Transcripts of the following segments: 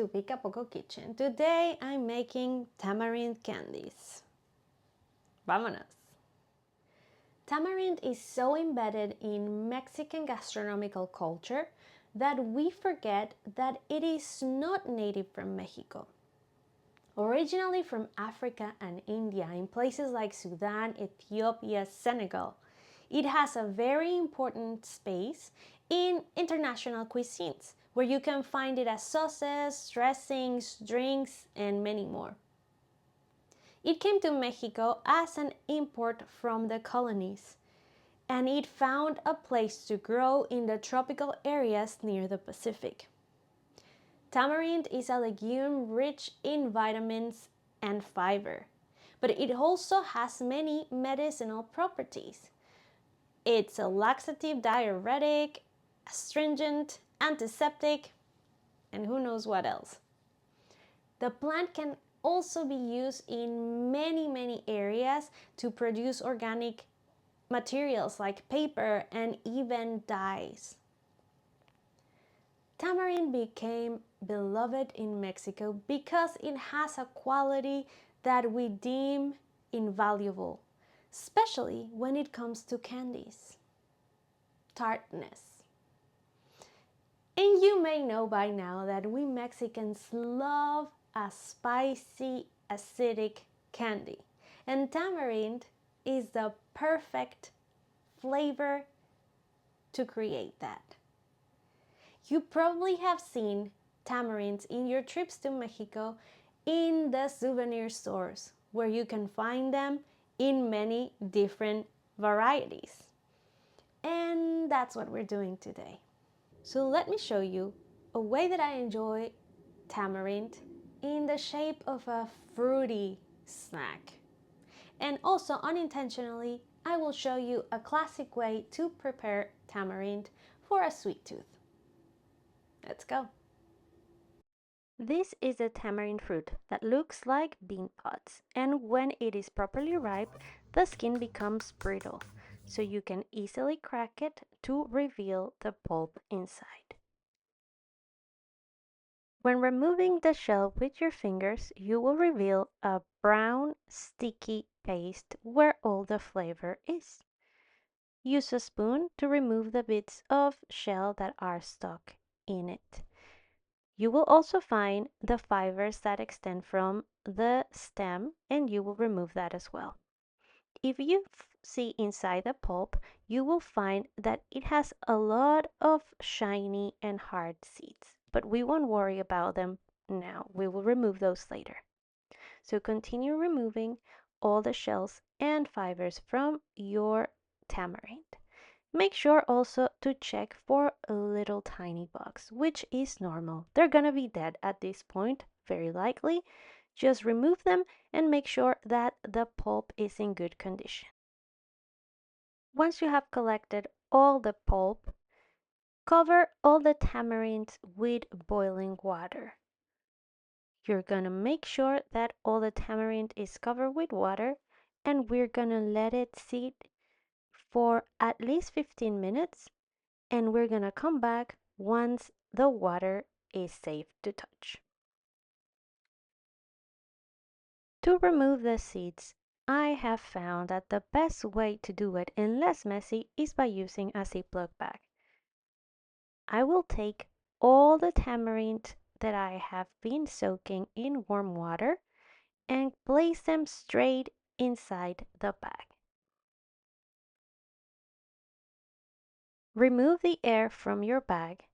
to Pica Poco Kitchen. Today I'm making tamarind candies. Vámonos! Tamarind is so embedded in Mexican gastronomical culture that we forget that it is not native from Mexico. Originally from Africa and India, in places like Sudan, Ethiopia, Senegal, it has a very important space in international cuisines, where you can find it as sauces, dressings, drinks, and many more. It came to Mexico as an import from the colonies, and it found a place to grow in the tropical areas near the Pacific. Tamarind is a legume rich in vitamins and fiber, but it also has many medicinal properties. It's a laxative, diuretic, astringent, antiseptic, and who knows what else. The plant can also be used in many areas to produce organic materials like paper and even dyes. Tamarind became beloved in Mexico because it has a quality that we deem invaluable, especially when it comes to candies: tartness. And you may know by now that we Mexicans love a spicy, acidic candy, and tamarind is the perfect flavor to create that. You probably have seen tamarinds in your trips to Mexico in the souvenir stores, where you can find them in many different varieties. And that's what we're doing today. So let me show you a way that I enjoy tamarind in the shape of a fruity snack. And also unintentionally, I will show you a classic way to prepare tamarind for a sweet tooth. Let's go. This is a tamarind fruit that looks like bean pods, and when it is properly ripe, the skin becomes brittle, so you can easily crack it to reveal the pulp inside. When removing the shell with your fingers, you will reveal a brown, sticky paste where all the flavor is. Use a spoon to remove the bits of shell that are stuck in it. You will also find the fibers that extend from the stem, and you will remove that as well. If you see inside the pulp, you will find that it has a lot of shiny and hard seeds, but we won't worry about them now. We will remove those later. So continue removing all the shells and fibers from your tamarind. Make sure also to check for little tiny bugs, which is normal. They're gonna be dead at this point, very likely. Just remove them and make sure that the pulp is in good condition. Once you have collected all the pulp, cover all the tamarinds with boiling water. You're gonna make sure that all the tamarind is covered with water, and we're gonna let it sit for at least 15 minutes, and we're gonna come back once the water is safe to touch. To remove the seeds, I have found that the best way to do it and less messy is by using a Ziploc bag. I will take all the tamarind that I have been soaking in warm water and place them straight inside the bag. Remove the air from your bag,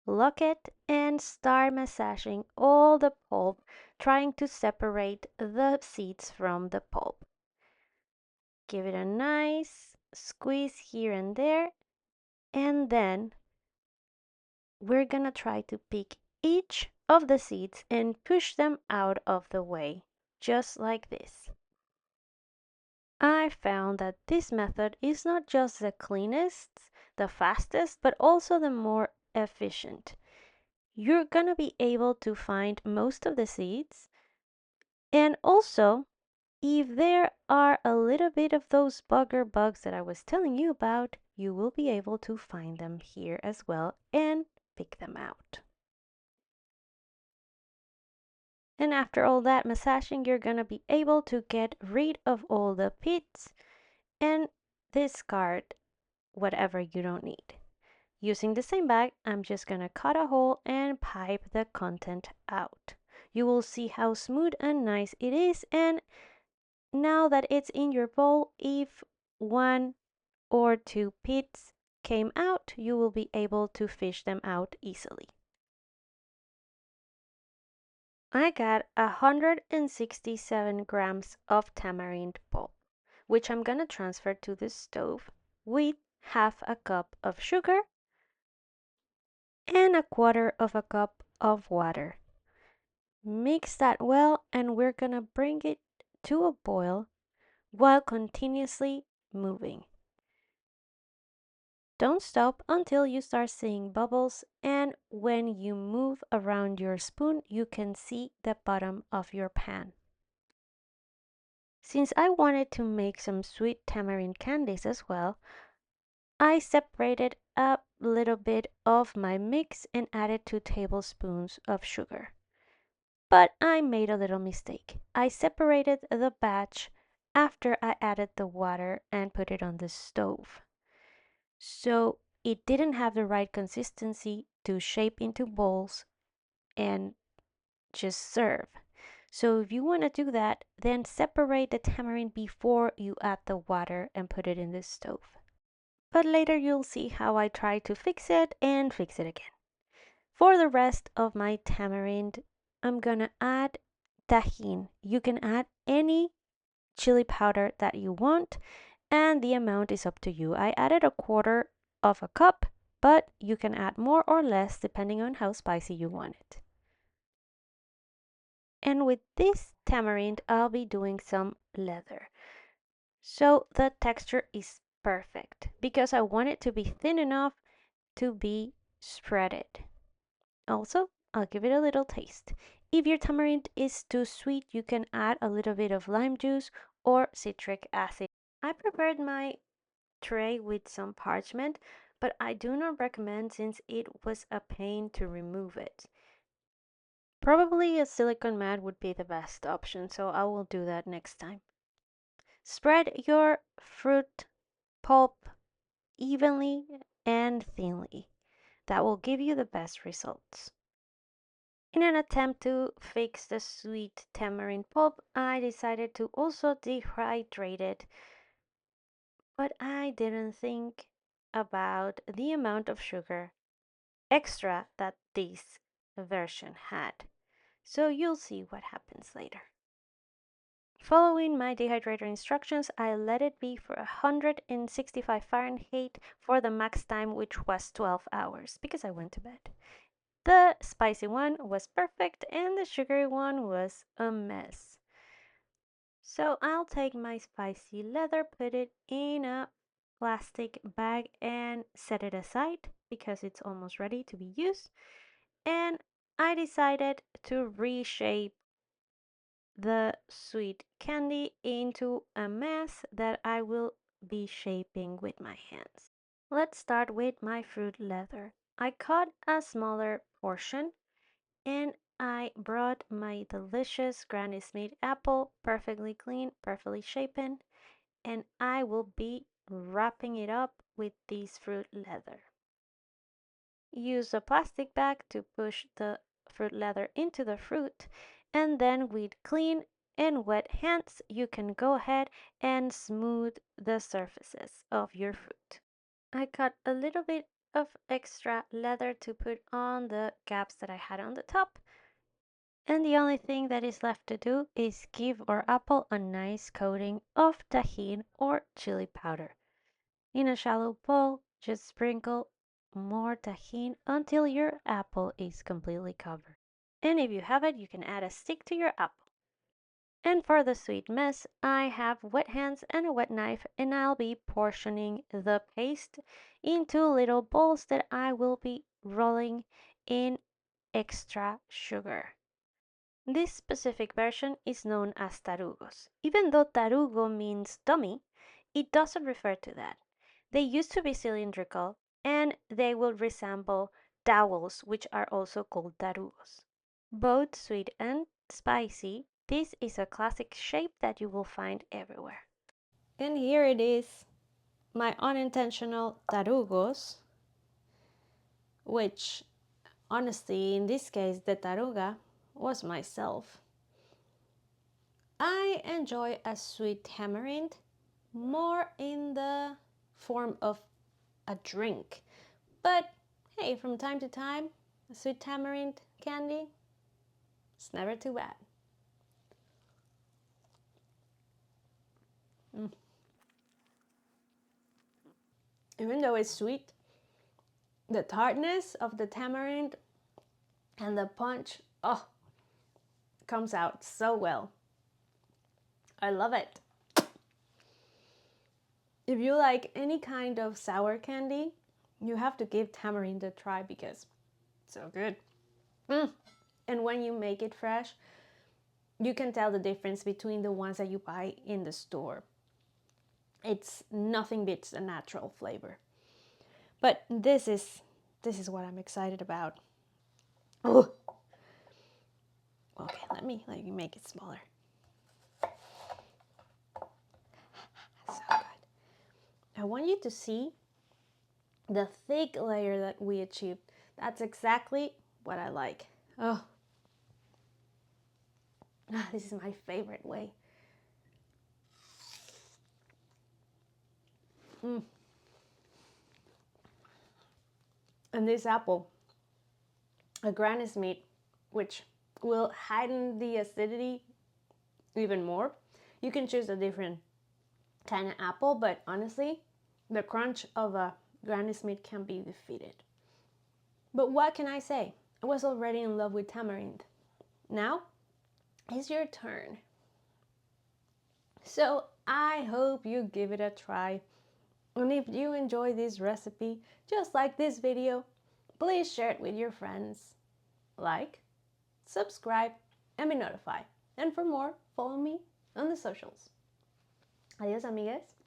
lock it, and start massaging all the pulp, trying to separate the seeds from the pulp. Give it a nice squeeze here and there, and then we're gonna try to pick each of the seeds and push them out of the way, just like this. I found that this method is not just the cleanest, the fastest, but also the more efficient. You're gonna be able to find most of the seeds, and also if there are a little bit of those bugger bugs that I was telling you about, you will be able to find them here as well and pick them out. And after all that massaging, you're gonna be able to get rid of all the pits and discard whatever you don't need. Using the same bag, I'm just gonna cut a hole and pipe the content out. You will see how smooth and nice it is, and now that it's in your bowl, if one or two pits came out, you will be able to fish them out easily. I got 167 grams of tamarind pulp, which I'm gonna transfer to the stove with half a cup of sugar and a quarter of a cup of water. Mix that well, and we're gonna bring it to a boil while continuously moving. Don't stop until you start seeing bubbles, and when you move around your spoon, you can see the bottom of your pan. Since I wanted to make some sweet tamarind candies as well, I separated a little bit of my mix and added 2 tablespoons of sugar. But I made a little mistake. I separated the batch after I added the water and put it on the stove. So it didn't have the right consistency to shape into balls and just serve. So if you want to do that, then separate the tamarind before you add the water and put it in the stove. But later you'll see how I try to fix it and fix it again. For the rest of my tamarind, I'm gonna add Tajín. You can add any chili powder that you want, and the amount is up to you. I added a quarter of a cup, but you can add more or less depending on how spicy you want it. And with this tamarind, I'll be doing some leather. So the texture is perfect because I want it to be thin enough to be spreaded. Also, I'll give it a little taste. If your tamarind is too sweet, you can add a little bit of lime juice or citric acid. I prepared my tray with some parchment, but I do not recommend since it was a pain to remove it. Probably a silicone mat would be the best option, so I will do that next time. Spread your fruit pulp evenly and thinly. That will give you the best results. In an attempt to fix the sweet tamarind pulp, I decided to also dehydrate it, but I didn't think about the amount of sugar extra that this version had. So you'll see what happens later. Following my dehydrator instructions, I let it be for 165 Fahrenheit for the max time, which was 12 hours, because I went to bed. The spicy one was perfect and the sugary one was a mess. So I'll take my spicy leather, put it in a plastic bag and set it aside because it's almost ready to be used. And I decided to reshape the sweet candy into a mass that I will be shaping with my hands. Let's start with my fruit leather. I cut a smaller portion and I brought my delicious Granny Smith apple, perfectly clean, perfectly shapen, and I will be wrapping it up with this fruit leather. Use a plastic bag to push the fruit leather into the fruit, and then with clean and wet hands you can go ahead and smooth the surfaces of your fruit. I cut a little bit of extra leather to put on the gaps that I had on the top, and the only thing that is left to do is give our apple a nice coating of Tajín or chili powder. In a shallow bowl, just sprinkle more Tajín until your apple is completely covered. And if you have it, you can add a stick to your apple. And for the sweet mess, I have wet hands and a wet knife, and I'll be portioning the paste into little bowls that I will be rolling in extra sugar. This specific version is known as tarugos. Even though tarugo means dummy, it doesn't refer to that. They used to be cylindrical and they will resemble dowels, which are also called tarugos. Both sweet and spicy, this is a classic shape that you will find everywhere. And here it is, my unintentional tarugos, which honestly, in this case, the taruga was myself. I enjoy a sweet tamarind more in the form of a drink. But hey, from time to time, a sweet tamarind candy, it's never too bad. Even though it's sweet, the tartness of the tamarind and the punch, oh, comes out so well. I love it. If you like any kind of sour candy, you have to give tamarind a try because it's so good. And when you make it fresh, you can tell the difference between the ones that you buy in the store. It's nothing beats a natural flavor. But this is what I'm excited about. Oh. Okay, let me make it smaller. So good. I want you to see the thick layer that we achieved. That's exactly what I like. Oh, this is my favorite way. And this apple, a Granny Smith, which will heighten the acidity even more. You can choose a different kind of apple, but honestly, the crunch of a Granny Smith can be defeated. But what can I say? I was already in love with tamarind. Now, it's your turn. So I hope you give it a try. And if you enjoy this recipe, just like this video, please share it with your friends. Like, subscribe, and be notified. And for more, follow me on the socials. Adios, amigues.